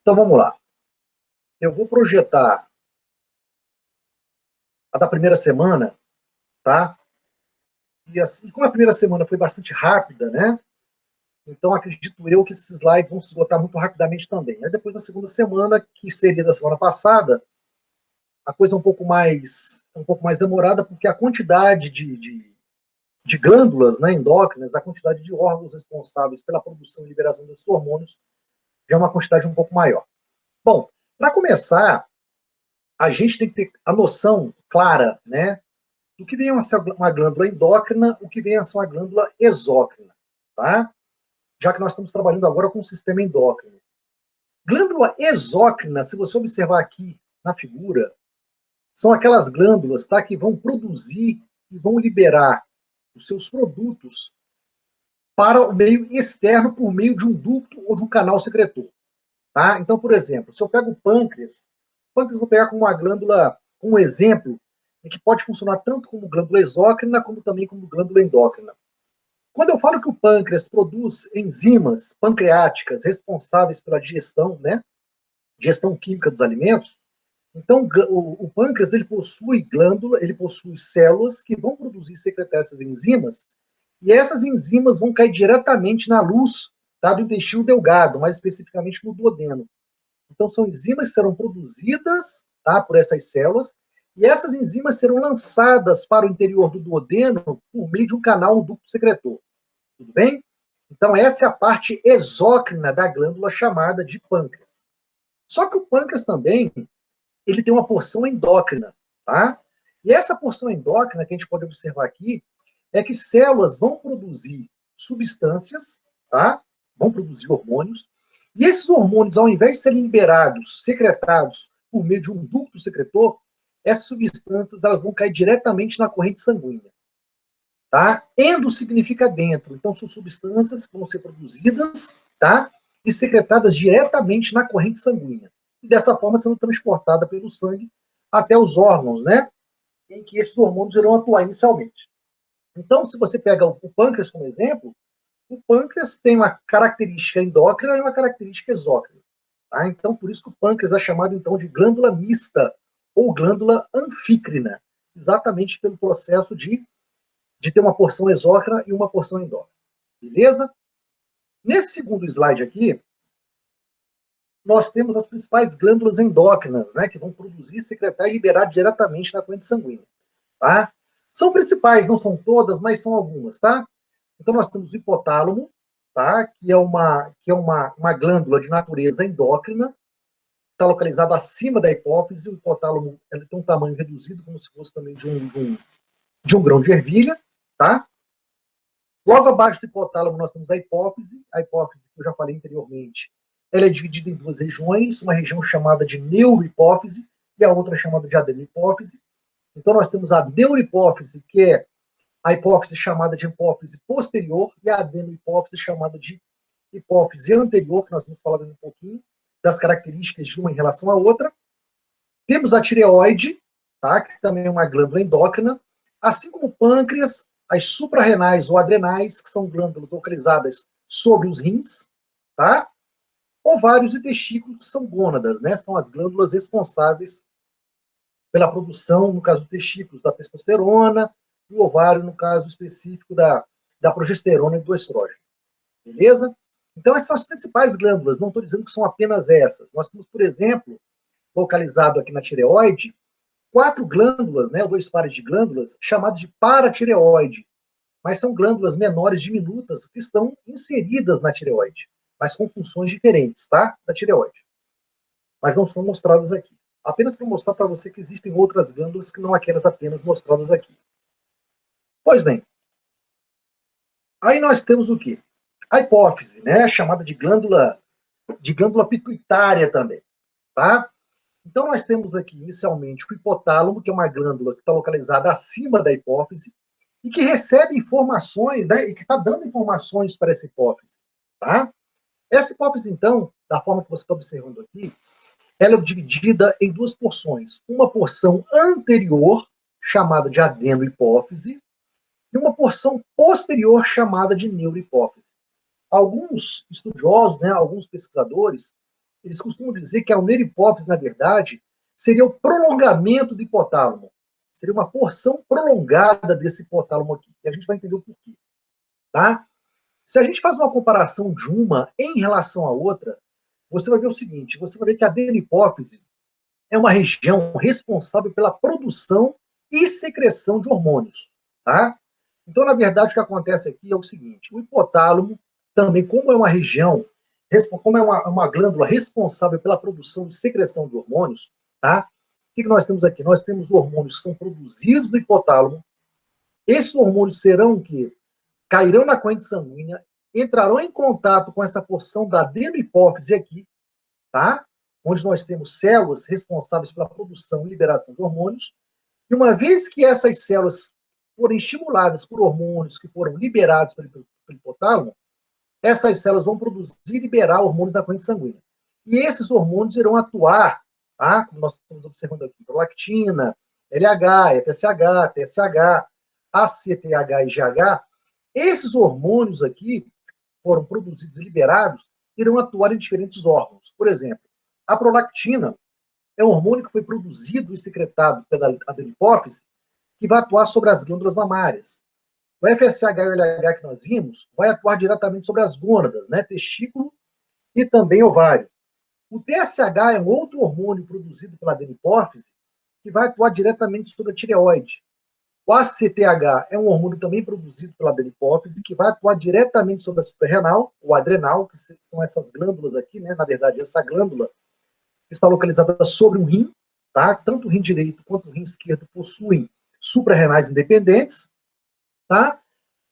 Então vamos lá. Eu vou projetar a da primeira semana, tá? E assim, como a primeira semana foi bastante rápida, né? Então acredito eu que esses slides vão se esgotar muito rapidamente também. Aí depois da segunda semana, que seria da semana passada, a coisa é um pouco mais demorada, porque a quantidade de glândulas, né, endócrinas, a quantidade de órgãos responsáveis pela produção e liberação desses hormônios já é uma quantidade um pouco maior. Bom, para começar, a gente tem que ter a noção clara, né, do que vem a ser uma glândula endócrina, o que vem a ser uma glândula exócrina, tá? Já que nós estamos trabalhando agora com o sistema endócrino. Glândula exócrina, se você observar aqui na figura, são aquelas glândulas, tá, que vão produzir e vão liberar os seus produtos para o meio externo por meio de um ducto ou de um canal secretor. Tá? Então, por exemplo, se eu pego o pâncreas eu vou pegar como uma glândula, um exemplo, que pode funcionar tanto como glândula exócrina, como também como glândula endócrina. Quando eu falo que o pâncreas produz enzimas pancreáticas responsáveis pela digestão, né, digestão química dos alimentos, então o pâncreas ele possui glândula, ele possui células que vão produzir e secretar essas enzimas, e essas enzimas vão cair diretamente na luz, tá, do intestino delgado, mais especificamente no duodeno. Então, são enzimas que serão produzidas, tá, por essas células, e essas enzimas serão lançadas para o interior do duodeno por meio de um canal, um ducto secretor. Tudo bem? Então, essa é a parte exócrina da glândula chamada de pâncreas. Só que o pâncreas também, ele tem uma porção endócrina, tá? E essa porção endócrina que a gente pode observar aqui é que células vão produzir substâncias, tá? Vão produzir hormônios, e esses hormônios, ao invés de serem liberados, secretados por meio de um ducto secretor, essas substâncias elas vão cair diretamente na corrente sanguínea. Tá? Endo significa dentro, então são substâncias que vão ser produzidas, tá? E secretadas diretamente na corrente sanguínea. E dessa forma sendo transportada pelo sangue até os órgãos, né? Em que esses hormônios irão atuar inicialmente. Então, se você pega o pâncreas como exemplo, o pâncreas tem uma característica endócrina e uma característica exócrina. Tá? Então, por isso que o pâncreas é chamado então de glândula mista ou glândula anfícrina, exatamente pelo processo de ter uma porção exócrina e uma porção endócrina. Beleza? Nesse segundo slide aqui, nós temos as principais glândulas endócrinas, né, que vão produzir, secretar e liberar diretamente na corrente sanguínea. Tá? São principais, não são todas, mas são algumas, tá? Então nós temos o hipotálamo, tá? Que é uma glândula de natureza endócrina, está localizada acima da hipófise. O hipotálamo ele tem um tamanho reduzido, como se fosse também de um grão de ervilha, tá? Logo abaixo do hipotálamo nós temos a hipófise que eu já falei anteriormente, ela é dividida em duas regiões, uma região chamada de neurohipófise e a outra chamada de adenohipófise. Então nós temos a neurohipófise, que é a hipófise chamada de hipófise posterior e a adenohipófise chamada de hipófise anterior, que nós vamos falar daqui um pouquinho, das características de uma em relação à outra. Temos a tireoide, tá, que também é uma glândula endócrina, assim como o pâncreas, as suprarrenais ou adrenais, que são glândulas localizadas sobre os rins, tá? Ovários e testículos, que são gônadas, né? São as glândulas responsáveis pela produção, no caso dos testículos, da testosterona, e o ovário, no caso específico, da progesterona e do estrógeno. Beleza? Então, essas são as principais glândulas, não estou dizendo que são apenas essas. Nós temos, por exemplo, localizado aqui na tireoide, 4 glândulas, né, 2 pares de glândulas, chamadas de paratireoide, mas são glândulas menores, diminutas, que estão inseridas na tireoide, mas com funções diferentes, tá? Da tireoide. Mas não são mostradas aqui. Apenas para mostrar para você que existem outras glândulas que não aquelas apenas mostradas aqui. Pois bem, aí nós temos o quê? A hipófise, né, chamada de glândula pituitária também, tá? Então nós temos aqui inicialmente o hipotálamo, que é uma glândula que está localizada acima da hipófise e que recebe informações, né, e que está dando informações para essa hipófise, tá? Essa hipófise, então, da forma que você está observando aqui, ela é dividida em 2 porções. Uma porção anterior, chamada de adenohipófise, e uma porção posterior, chamada de neurohipófise. Alguns estudiosos, né, alguns pesquisadores, eles costumam dizer que a neurihipófise, na verdade, seria o prolongamento do hipotálamo. Seria uma porção prolongada desse hipotálamo aqui. E a gente vai entender o porquê. Tá? Se a gente faz uma comparação de uma em relação à outra, você vai ver o seguinte, você vai ver que a adenopófise é uma região responsável pela produção e secreção de hormônios. Tá? Então, na verdade, o que acontece aqui é o seguinte, o hipotálamo, também, como é uma região, como é uma glândula responsável pela produção e secreção de hormônios, tá? O que nós temos aqui? Nós temos hormônios que são produzidos no hipotálamo, esses hormônios serão que cairão na corrente sanguínea, entrarão em contato com essa porção da adenopófise aqui, tá? Onde nós temos células responsáveis pela produção e liberação de hormônios, e uma vez que essas células forem estimuladas por hormônios que foram liberados pelo hipotálamo, essas células vão produzir e liberar hormônios na corrente sanguínea. E esses hormônios irão atuar, tá? Como nós estamos observando aqui, prolactina, LH, FSH, TSH, ACTH e GH, esses hormônios aqui, foram produzidos e liberados, irão atuar em diferentes órgãos. Por exemplo, a prolactina é um hormônio que foi produzido e secretado pela adenopófise, que vai atuar sobre as glândulas mamárias. O FSH e o LH que nós vimos vai atuar diretamente sobre as gônadas, né, testículo e também ovário. O TSH é um outro hormônio produzido pela adenopófise que vai atuar diretamente sobre a tireoide. O ACTH é um hormônio também produzido pela adenopófise que vai atuar diretamente sobre a suprarrenal, ou adrenal, que são essas glândulas aqui, né? Na verdade, essa glândula está localizada sobre um rim, tá? Tanto o rim direito quanto o rim esquerdo possuem suprarrenais independentes, tá?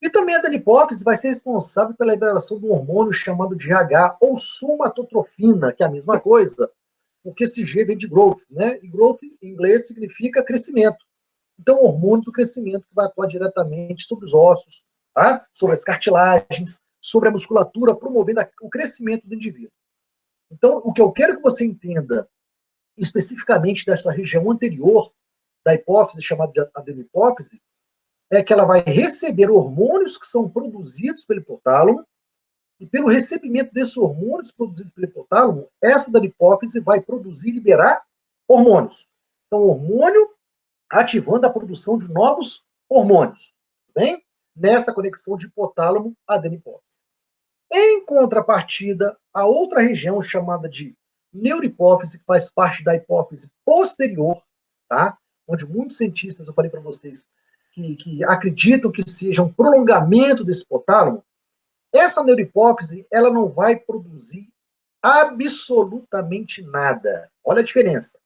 E também a adenopófise vai ser responsável pela liberação de um hormônio chamado de GH, ou somatotrofina, que é a mesma coisa, porque esse G vem de growth, né? E growth em inglês significa crescimento. Então, o hormônio do crescimento que vai atuar diretamente sobre os ossos, tá? Sobre as cartilagens, sobre a musculatura, promovendo o crescimento do indivíduo. Então, o que eu quero que você entenda especificamente dessa região anterior da hipófise, chamada de adenopófise, é que ela vai receber hormônios que são produzidos pelo hipotálamo, e pelo recebimento desses hormônios produzidos pelo hipotálamo, essa adenopófise vai produzir e liberar hormônios. Então, o hormônio ativando a produção de novos hormônios, bem? Nessa conexão de hipotálamo-adenopófise. Em contrapartida, a outra região chamada de neurihipófise, que faz parte da hipófise posterior, tá? Onde muitos cientistas, eu falei para vocês, que acreditam que seja um prolongamento desse hipotálamo, essa neurihipófise, ela não vai produzir absolutamente nada. Olha a diferença.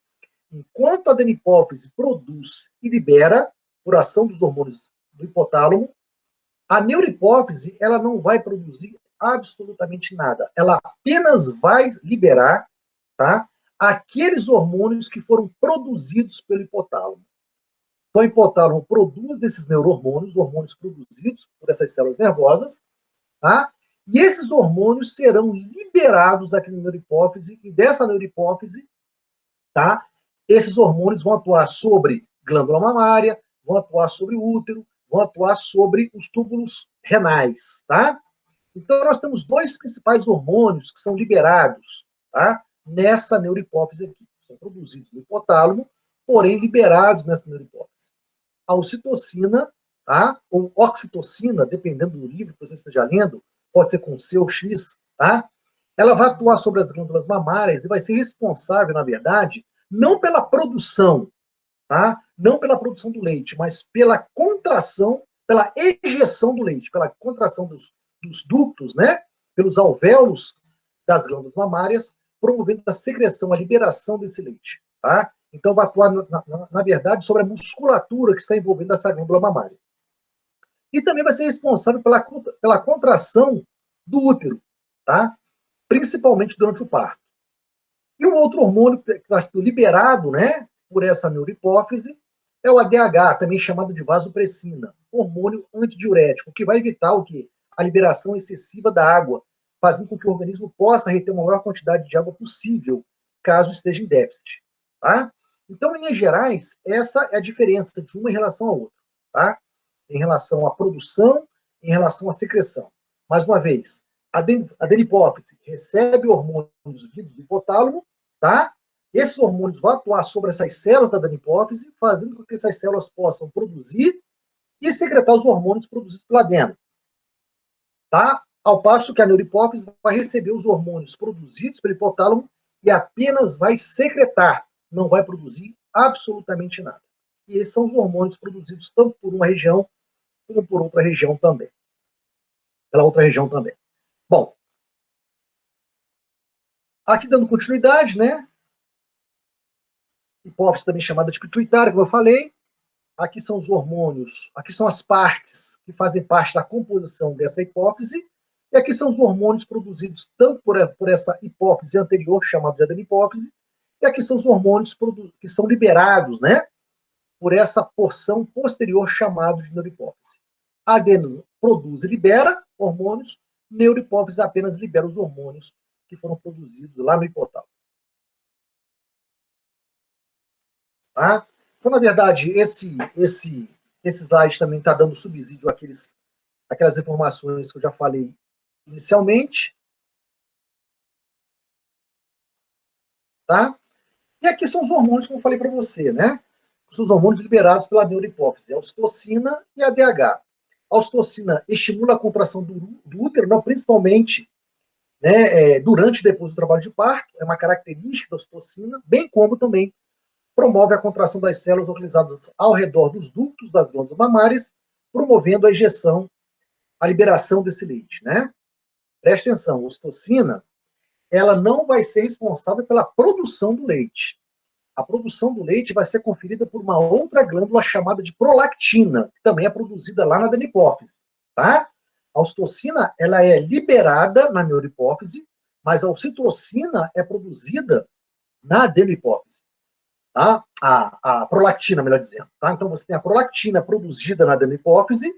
Enquanto a adenopófise produz e libera, por ação dos hormônios do hipotálamo, a neurihipófise ela não vai produzir absolutamente nada. Ela apenas vai liberar, tá, aqueles hormônios que foram produzidos pelo hipotálamo. Então, o hipotálamo produz esses neurohormônios, hormônios produzidos por essas células nervosas, tá? E esses hormônios serão liberados aqui na neurihipófise, e dessa neurihipófise, tá? Esses hormônios vão atuar sobre glândula mamária, vão atuar sobre o útero, vão atuar sobre os túbulos renais, tá? Então, nós temos dois principais hormônios que são liberados, tá? Nessa neurihipófise aqui. São produzidos no hipotálamo, porém liberados nessa neurihipófise. A ocitocina, tá? Ou oxitocina, dependendo do livro que você esteja lendo, pode ser com C ou X, tá? Ela vai atuar sobre as glândulas mamárias e vai ser responsável, na verdade, não pela produção, tá? Não pela produção do leite, mas pela contração, pela ejeção do leite, pela contração dos ductos, né? Pelos alvéolos das glândulas mamárias, promovendo a secreção, a liberação desse leite, tá? Então, vai atuar, na verdade, sobre a musculatura que está envolvendo essa glândula mamária. E também vai ser responsável pela contração do útero, tá? Principalmente durante o parto. E o outro hormônio que está sendo liberado, né, por essa neurihipófise é o ADH, também chamado de vasopressina, hormônio antidiurético, que vai evitar o quê? A liberação excessiva da água, fazendo com que o organismo possa reter uma maior quantidade de água possível, caso esteja em déficit. Tá? Então, em linhas gerais, essa é a diferença de uma em relação à outra. Tá? Em relação à produção, em relação à secreção. Mais uma vez, adenipófise recebe hormônios vindos do hipotálamo, tá? Esses hormônios vão atuar sobre essas células da adenipófise, fazendo com que essas células possam produzir e secretar os hormônios produzidos pela adeno, tá? Ao passo que a neurohipófise vai receber os hormônios produzidos pelo hipotálamo e apenas vai secretar, não vai produzir absolutamente nada. E esses são os hormônios produzidos tanto por uma região como por outra região também. Pela outra região também. Bom, aqui dando continuidade, né? Hipófise também chamada de pituitária, como eu falei. Aqui são os hormônios, aqui são as partes que fazem parte da composição dessa hipófise, e aqui são os hormônios produzidos tanto por essa hipófise anterior, chamada de adenipófise, e aqui são os hormônios que são liberados, né, por essa porção posterior chamada de neurohipófise. A adeno produz e libera hormônios, neurohipófise apenas libera os hormônios que foram produzidos lá no hipotálamo. Tá? Então, na verdade, esse slide também está dando subsídio àquelas informações que eu já falei inicialmente. Tá? E aqui são os hormônios, como eu falei para você, né? São os hormônios liberados pela neurohipófise, a ocitocina e a DH. A ocitocina estimula a contração do útero, não, principalmente, né, durante e depois do trabalho de parto, é uma característica da ocitocina, bem como também promove a contração das células localizadas ao redor dos ductos das glândulas mamárias, promovendo a injeção, a liberação desse leite, né? Preste atenção, a ocitocina, ela não vai ser responsável pela produção do leite. A produção do leite vai ser conferida por uma outra glândula chamada de prolactina, que também é produzida lá na adenipófise, tá? A ocitocina, ela é liberada na neurohipófise, mas a ocitocina é produzida na adenipófise. Tá? A prolactina, melhor dizendo. Tá? Então, você tem a prolactina produzida na adenipófise,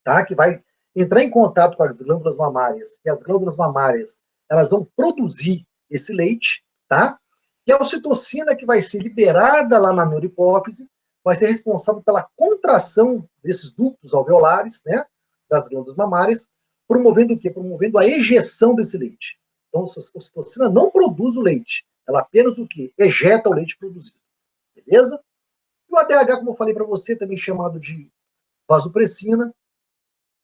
tá? Que vai entrar em contato com as glândulas mamárias, e as glândulas mamárias elas vão produzir esse leite, tá? E a ocitocina, que vai ser liberada lá na neurohipófise, vai ser responsável pela contração desses ductos alveolares, né? Das glândulas mamárias, promovendo o quê? Promovendo a ejeção desse leite. Então, a ocitocina não produz o leite, ela apenas o quê? Ejeta o leite produzido. Beleza? E o ADH, como eu falei para você, também chamado de vasopressina,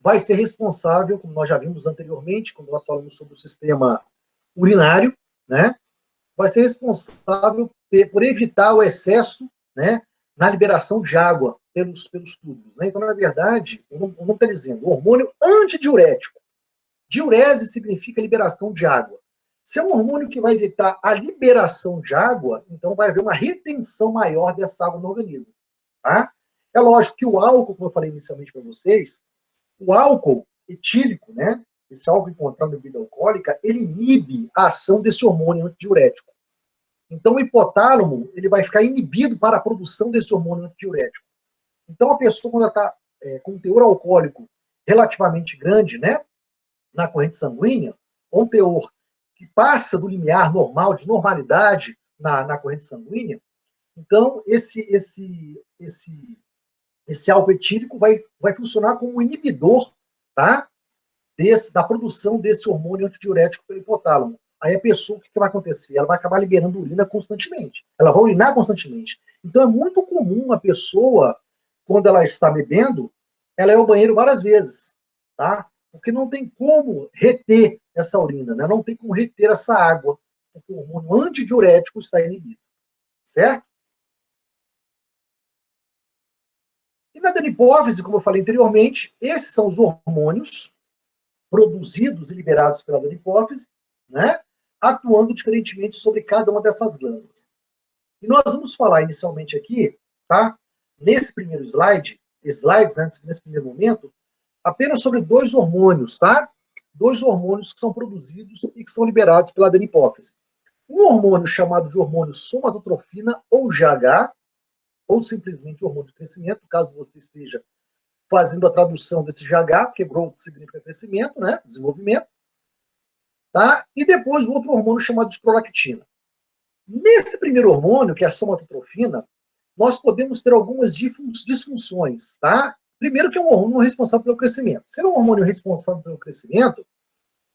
vai ser responsável, como nós já vimos anteriormente, quando nós falamos sobre o sistema urinário, né? Vai ser responsável por evitar o excesso, né, na liberação de água pelos tubos. Né? Então, na verdade, o nome está dizendo, hormônio antidiurético. Diurese significa liberação de água. Se é um hormônio que vai evitar a liberação de água, então vai haver uma retenção maior dessa água no organismo. Tá? É lógico que o álcool, como eu falei inicialmente para vocês, o álcool etílico, né, esse álcool encontrado na bebida alcoólica, ele inibe a ação desse hormônio antidiurético. Então o hipotálamo ele vai ficar inibido para a produção desse hormônio antidiurético. Então a pessoa, quando ela está com um teor alcoólico relativamente grande, né, na corrente sanguínea, ou um teor que passa do limiar normal, de normalidade na corrente sanguínea, então esse álcool etílico vai funcionar como um inibidor, tá? Da produção desse hormônio antidiurético pelo hipotálamo. Aí a pessoa, o que vai acontecer? Ela vai acabar liberando urina constantemente. Ela vai urinar constantemente. Então é muito comum a pessoa, quando ela está bebendo, ela ir ao banheiro várias vezes, tá? Porque não tem como reter essa urina, né? Não tem como reter essa água, porque o hormônio antidiurético está inibido, certo? E na adenipófise, como eu falei anteriormente, esses são os hormônios produzidos e liberados pela adenipófise, né? Atuando diferentemente sobre cada uma dessas glândulas. E nós vamos falar inicialmente aqui, tá? Nesse primeiro slides, né? Nesse primeiro momento, apenas sobre dois hormônios, tá? Dois hormônios que são produzidos e que são liberados pela adenipófise. Um hormônio chamado de hormônio somatotrofina, ou GH, ou simplesmente hormônio de crescimento, caso você esteja fazendo a tradução desse GH, porque growth significa crescimento, né? Desenvolvimento. Tá? E depois o outro hormônio chamado de prolactina. Nesse primeiro hormônio, que é a somatotrofina, nós podemos ter algumas disfunções, tá? Primeiro que é um hormônio responsável pelo crescimento. Se é um hormônio responsável pelo crescimento,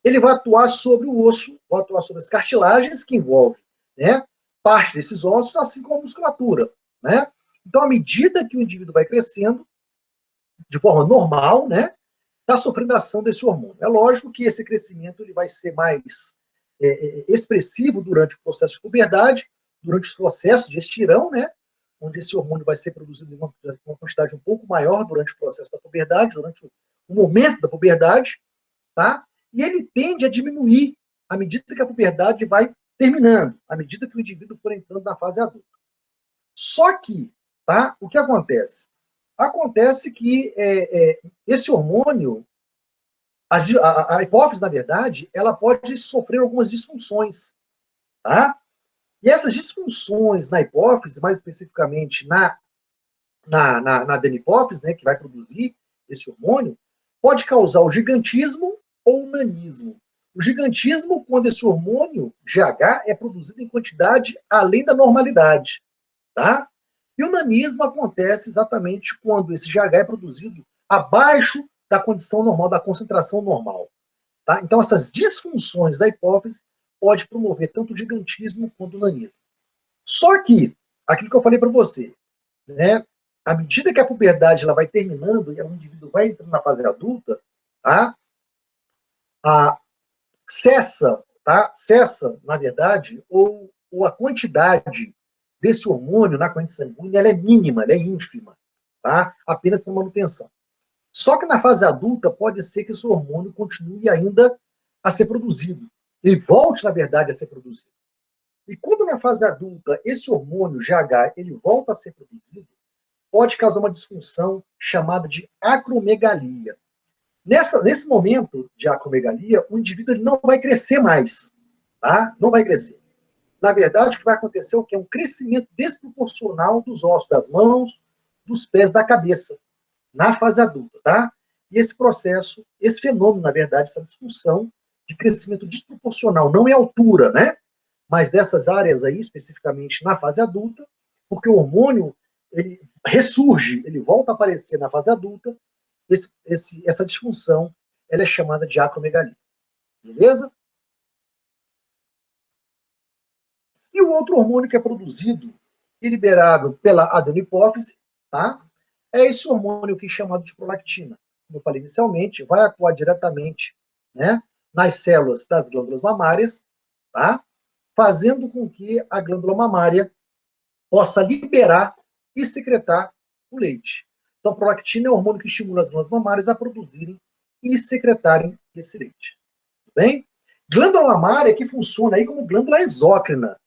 ele vai atuar sobre o osso, vai atuar sobre as cartilagens, que envolve, né, parte desses ossos, assim como a musculatura, né? Então, à medida que o indivíduo vai crescendo, de forma normal, né, está sofrendo a ação desse hormônio. É lógico que esse crescimento ele vai ser mais expressivo durante o processo de puberdade, durante os processos de estirão, né, onde esse hormônio vai ser produzido em uma quantidade um pouco maior durante o processo da puberdade, durante o momento da puberdade, tá? E ele tende a diminuir à medida que a puberdade vai terminando, à medida que o indivíduo for entrando na fase adulta. Só que, tá? O que acontece? Acontece que esse hormônio, a hipófise, na verdade, ela pode sofrer algumas disfunções, tá? E essas disfunções na hipófise, mais especificamente na adenipófise, né, que vai produzir esse hormônio, pode causar o gigantismo ou o nanismo. O gigantismo, quando esse hormônio GH é produzido em quantidade além da normalidade, tá? E o nanismo acontece exatamente quando esse GH é produzido abaixo da condição normal, da concentração normal, tá? Então, essas disfunções da hipófise pode promover tanto o gigantismo quanto o nanismo. Só que, aquilo que eu falei para você, né, à medida que a puberdade ela vai terminando e o indivíduo vai entrando na fase adulta, tá, cessa, tá, cessa, na verdade, ou a quantidade desse hormônio na corrente sanguínea ela é mínima, ela é ínfima, tá, apenas para manutenção. Só que na fase adulta pode ser que esse hormônio continue ainda a ser produzido. Ele volte, na verdade, a ser produzido. E quando na fase adulta esse hormônio GH ele volta a ser produzido, pode causar uma disfunção chamada de acromegalia. Nesse momento de acromegalia, o indivíduo ele não vai crescer mais, tá? Não vai crescer. Na verdade, o que vai acontecer é um crescimento desproporcional dos ossos das mãos, dos pés, da cabeça, na fase adulta, tá? E esse processo, esse fenômeno, na verdade, essa disfunção de crescimento desproporcional, não é altura, né? Mas dessas áreas aí, especificamente na fase adulta, porque o hormônio, ele ressurge, ele volta a aparecer na fase adulta, essa disfunção, ela é chamada de acromegalia. Beleza? E o outro hormônio que é produzido e liberado pela adenopófise, tá? É esse hormônio que é chamado de prolactina. Como eu falei inicialmente, vai atuar diretamente, né, nas células das glândulas mamárias, tá? Fazendo com que a glândula mamária possa liberar e secretar o leite. Então, a prolactina é o hormônio que estimula as glândulas mamárias a produzirem e secretarem esse leite. Tudo bem? Glândula mamária que funciona aí como glândula exócrina.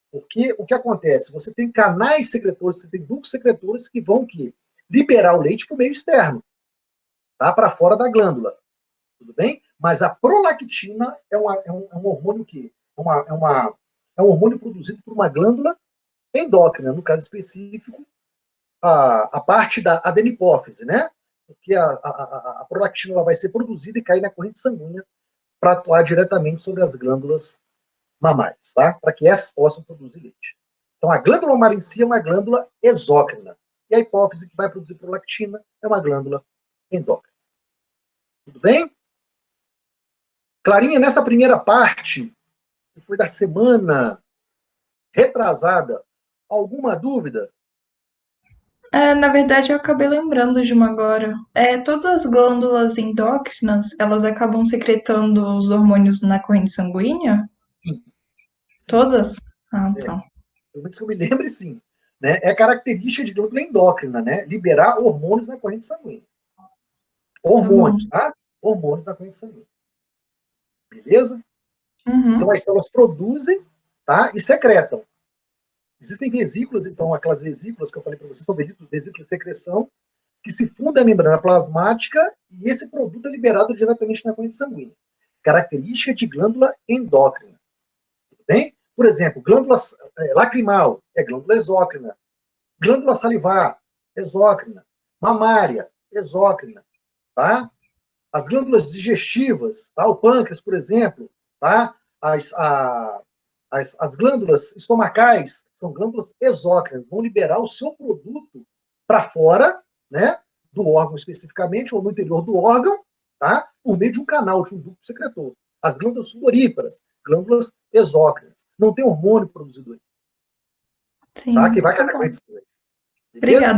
Porque o que acontece? Você tem canais secretores, você tem ductos secretores que vão liberar o leite para o meio externo, tá? Para fora da glândula. Tudo bem? Mas a prolactina é um hormônio que é um hormônio produzido por uma glândula endócrina, no caso específico, a parte da adenipófise, né? Porque a prolactina ela vai ser produzida e cair na corrente sanguínea para atuar diretamente sobre as glândulas mamárias, tá? Para que essas possam produzir leite. Então, a glândula mamária em si é uma glândula exócrina. E a hipófise que vai produzir prolactina é uma glândula endócrina. Tudo bem? Clarinha, nessa primeira parte, que foi da semana retrasada, alguma dúvida? Na verdade, eu acabei lembrando de uma agora. Todas as glândulas endócrinas, elas acabam secretando os hormônios na corrente sanguínea? Sim. Sim. Todas? Ah, É, tá. pelo menos que eu me lembre, sim. Né? É característica de glândula endócrina, né? Liberar hormônios na corrente sanguínea. Tá bom. Hormônios, tá? Hormônios na corrente sanguínea. Beleza? Então, Uhum. as células produzem, tá? E secretam. Existem vesículas, então, aquelas vesículas que eu falei para vocês, são vesículas de secreção, que se fundem a membrana plasmática e esse produto é liberado diretamente na corrente sanguínea. Característica de glândula endócrina. Tudo bem? Por exemplo, glândula lacrimal é glândula exócrina. Glândula salivar, exócrina. Mamária, exócrina. Tá? As glândulas digestivas, tá? O pâncreas, por exemplo, tá? As glândulas estomacais são glândulas exócrinas, vão liberar o seu produto para fora, né, do órgão especificamente, ou no interior do órgão, tá, por meio de um canal, de um ducto secretor. As glândulas sudoríparas, glândulas exócrinas. Não tem hormônio produzido aí. Sim, Tá? Que vai tá cair na bom. corrente sanguínea. Beleza? Obrigada.